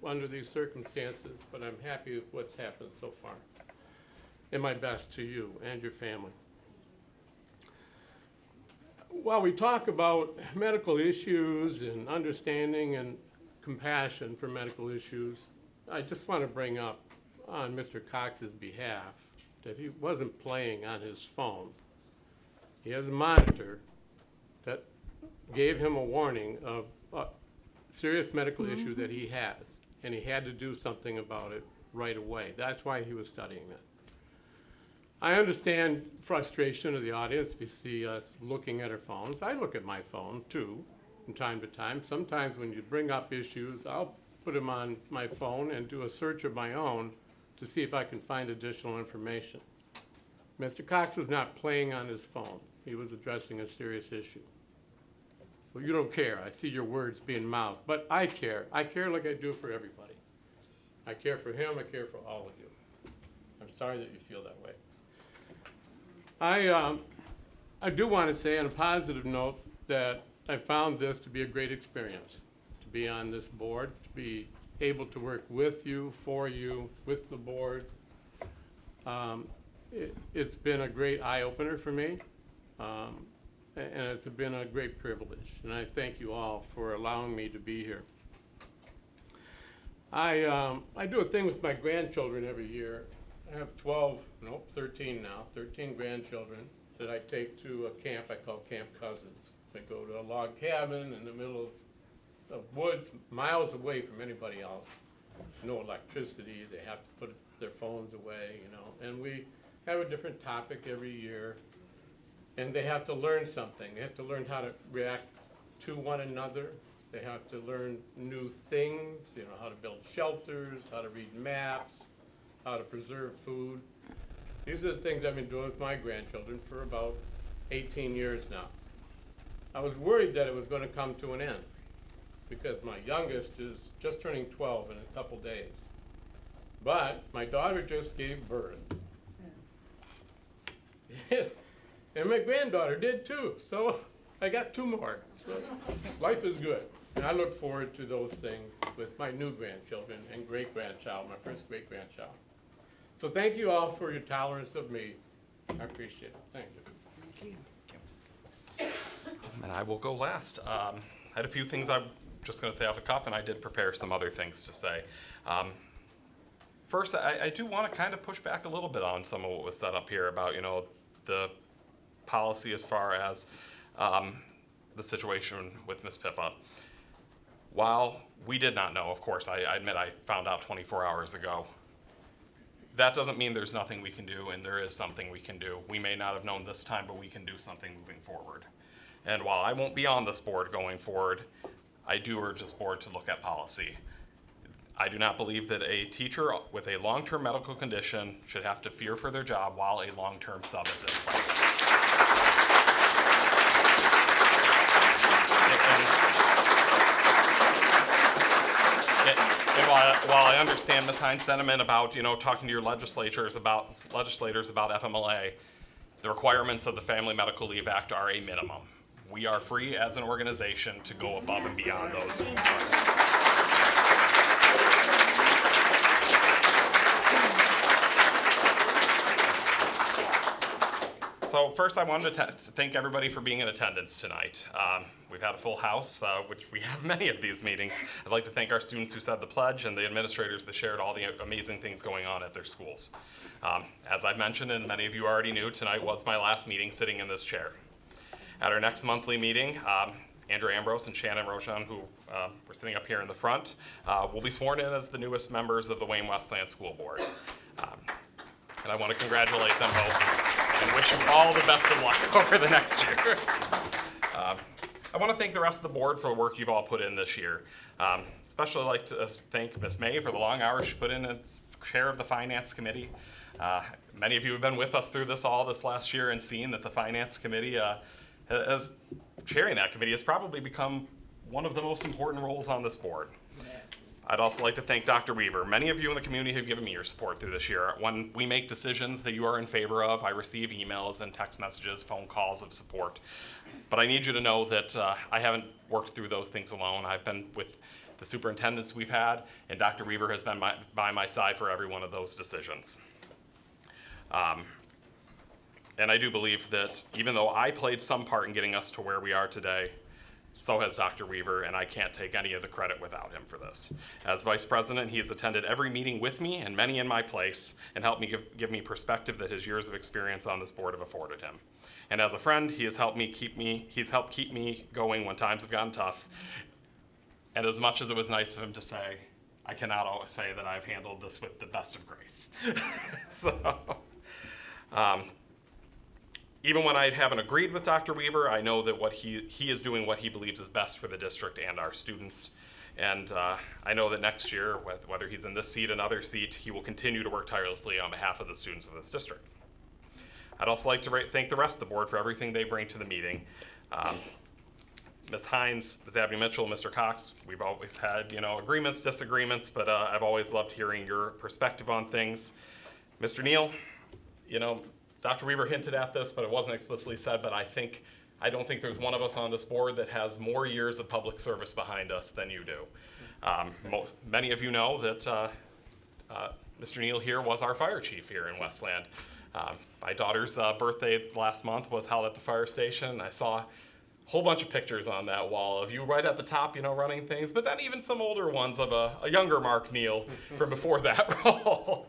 under these circumstances, but I'm happy with what's happened so far. And my best to you and your family. While we talk about medical issues and understanding and compassion for medical issues, I just want to bring up on Mr. Cox's behalf that he wasn't playing on his phone. He has a monitor that gave him a warning of a serious medical issue that he has, and he had to do something about it right away. That's why he was studying it. I understand frustration of the audience if you see us looking at our phones. I look at my phone too, from time to time. Sometimes when you bring up issues, I'll put them on my phone and do a search of my own to see if I can find additional information. Mr. Cox was not playing on his phone. He was addressing a serious issue. Well, you don't care. I see your words being mouthed, but I care. I care like I do for everybody. I care for him. I care for all of you. I'm sorry that you feel that way. I do want to say on a positive note that I found this to be a great experience, to be on this board, to be able to work with you, for you, with the board. It's been a great eye-opener for me, and it's been a great privilege, and I thank you all for allowing me to be here. I do a thing with my grandchildren every year. I have 13 now, 13 grandchildren that I take to a camp I call Camp Cousins. They go to a log cabin in the middle of woods, miles away from anybody else. No electricity, they have to put their phones away, you know. And we have a different topic every year. And they have to learn something. They have to learn how to react to one another. They have to learn new things, you know, how to build shelters, how to read maps, how to preserve food. These are the things I've been doing with my grandchildren for about 18 years now. I was worried that it was going to come to an end because my youngest is just turning 12 in a couple days. But my daughter just gave birth. And my granddaughter did too, so I got 2 more. So life is good. And I look forward to those things with my new grandchildren and great-grandchild, my first great-grandchild. So thank you all for your tolerance of me. I appreciate it. Thank you. And I will go last. I had a few things I'm just going to say off the cuff, and I did prepare some other things to say. First, I do want to kind of push back a little bit on some of what was said up here about, you know, the policy as far as the situation with Miss Pippa. While we did not know, of course, I admit I found out 24 hours ago. That doesn't mean there's nothing we can do, and there is something we can do. We may not have known this time, but we can do something moving forward. And while I won't be on this board going forward, I do urge this board to look at policy. I do not believe that a teacher with a long-term medical condition should have to fear for their job while a long-term sub is in place. And while I understand Ms. Hines' sentiment about, you know, talking to your legislators about FMLA, the requirements of the Family Medical Leave Act are a minimum. We are free as an organization to go above and beyond those. So first I wanted to thank everybody for being in attendance tonight. We've had a full house, which we have many of these meetings. I'd like to thank our students who said the pledge and the administrators that shared all the amazing things going on at their schools. As I mentioned, and many of you already knew, tonight was my last meeting sitting in this chair. At our next monthly meeting, Andrew Ambrose and Shannon Rochon, who were sitting up here in the front, will be sworn in as the newest members of the Wayne Westland School Board. And I want to congratulate them both. and wish you all the best of luck over the next year. I want to thank the rest of the board for the work you've all put in this year. Especially like to thank Ms. May for the long hours she put in as chair of the Finance Committee. Many of you have been with us through this last year and seen that the Finance Committee, as chairing that committee, has probably become one of the most important roles on this board. I'd also like to thank Dr. Weaver. Many of you in the community have given me your support through this year. When we make decisions that you are in favor of, I receive emails and text messages, phone calls of support. But I need you to know that I haven't worked through those things alone. I've been with the superintendents we've had, and Dr. Weaver has been by my side for every one of those decisions. And I do believe that even though I played some part in getting us to where we are today, so has Dr. Weaver, and I can't take any of the credit without him for this. As vice president, he has attended every meeting with me and many in my place and helped me give me perspective that his years of experience on this board have afforded him. And as a friend, he's helped keep me going when times have gotten tough. And as much as it was nice of him to say, I cannot always say that I've handled this with the best of grace. Even when I haven't agreed with Dr. Weaver, I know that he is doing what he believes is best for the district and our students. And I know that next year, whether he's in this seat or another seat, he will continue to work tirelessly on behalf of the students of this district. I'd also like to thank the rest of the board for everything they bring to the meeting. Ms. Hines, Ms. Abby Mitchell, Mr. Cox, we've always had, agreements, disagreements, but I've always loved hearing your perspective on things. Mr. Neal, Dr. Weaver hinted at this, but it wasn't explicitly said, but I don't think there's one of us on this board that has more years of public service behind us than you do. Many of you know that Mr. Neal here was our fire chief here in Westland. My daughter's birthday last month was held at the fire station, and I saw a whole bunch of pictures on that wall of you right at the top, running things, but then even some older ones of a younger Mark Neal from before that role.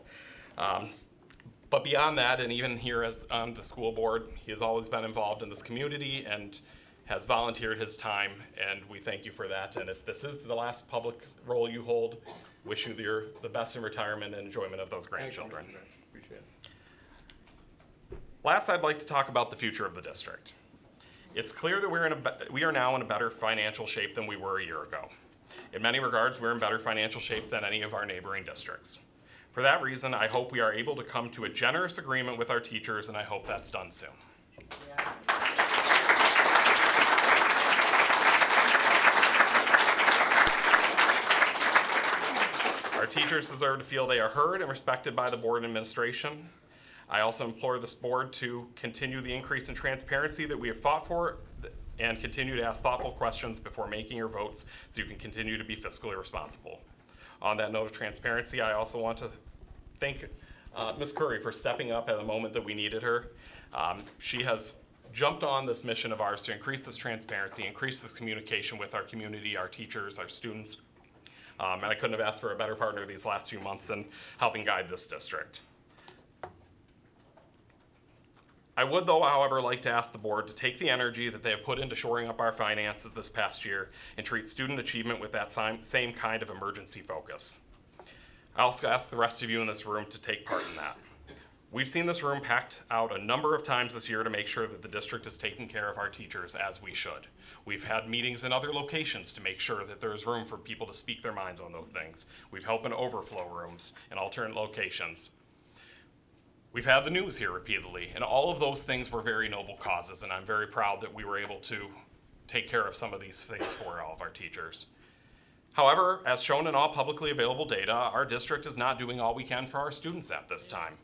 But beyond that, and even here as on the school board, he has always been involved in this community and has volunteered his time, and we thank you for that. And if this is the last public role you hold, wish you the best in retirement and enjoyment of those grandchildren. Appreciate it. Last, I'd like to talk about the future of the district. It's clear that we are now in a better financial shape than we were a year ago. In many regards, we're in better financial shape than any of our neighboring districts. For that reason, I hope we are able to come to a generous agreement with our teachers, and I hope that's done soon. Our teachers deserve to feel they are heard and respected by the board and administration. I also implore this board to continue the increase in transparency that we have fought for and continue to ask thoughtful questions before making your votes so you can continue to be fiscally responsible. On that note of transparency, I also want to thank Ms. Curry for stepping up at the moment that we needed her. She has jumped on this mission of ours to increase this transparency, increase this communication with our community, our teachers, our students. And I couldn't have asked for a better partner these last few months in helping guide this district. I would, though, however, like to ask the board to take the energy that they have put into shoring up our finances this past year and treat student achievement with that same kind of emergency focus. I also ask the rest of you in this room to take part in that. We've seen this room packed out a number of times this year to make sure that the district is taking care of our teachers as we should. We've had meetings in other locations to make sure that there's room for people to speak their minds on those things. We've helped in overflow rooms in alternate locations. We've had the news here repeatedly, and all of those things were very noble causes, and I'm very proud that we were able to take care of some of these things for all of our teachers. However, as shown in all publicly available data, our district is not doing all we can for our students at this time.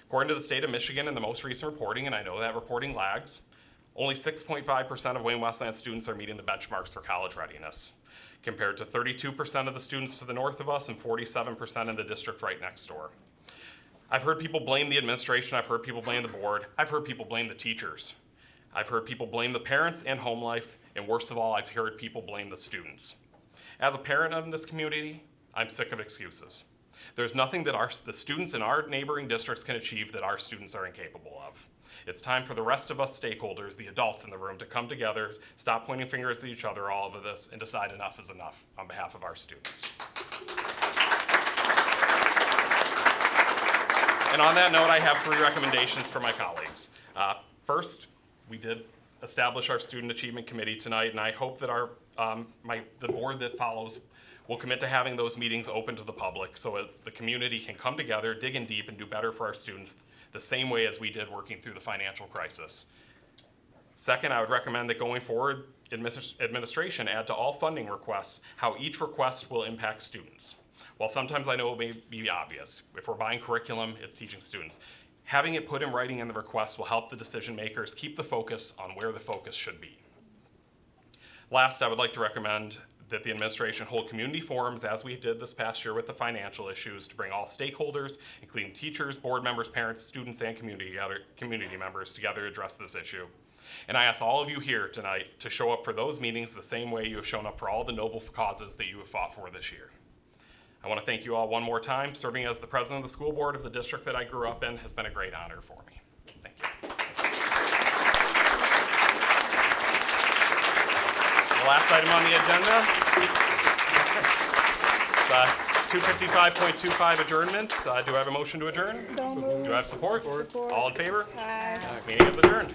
According to the state of Michigan in the most recent reporting, and I know that reporting lags, only 6.5% of Wayne Westland students are meeting the benchmarks for college readiness, compared to 32% of the students to the north of us and 47% in the district right next door. I've heard people blame the administration, I've heard people blame the board, I've heard people blame the teachers. I've heard people blame the parents and home life, and worst of all, I've heard people blame the students. As a parent in this community, I'm sick of excuses. There's nothing that the students in our neighboring districts can achieve that our students are incapable of. It's time for the rest of us stakeholders, the adults in the room, to come together, stop pointing fingers at each other all over this, and decide enough is enough on behalf of our students. And on that note, I have 3 recommendations for my colleagues. First, we did establish our Student Achievement Committee tonight, and I hope that the board that follows will commit to having those meetings open to the public so as the community can come together, dig in deep, and do better for our students the same way as we did working through the financial crisis. Second, I would recommend that going forward, administration add to all funding requests how each request will impact students. While sometimes I know it may be obvious, if we're buying curriculum, it's teaching students. Having it put in writing in the request will help the decision makers keep the focus on where the focus should be. Last, I would like to recommend that the administration hold community forums as we did this past year with the financial issues to bring all stakeholders, including teachers, board members, parents, students, and community members together to address this issue. And I ask all of you here tonight to show up for those meetings the same way you have shown up for all the noble causes that you have fought for this year. I want to thank you all one more time. Serving as the president of the school board of the district that I grew up in has been a great honor for me. Thank you. The last item on the agenda is 255.25 adjournment. Do I have a motion to adjourn? Do I have support? All in favor? This meeting is adjourned.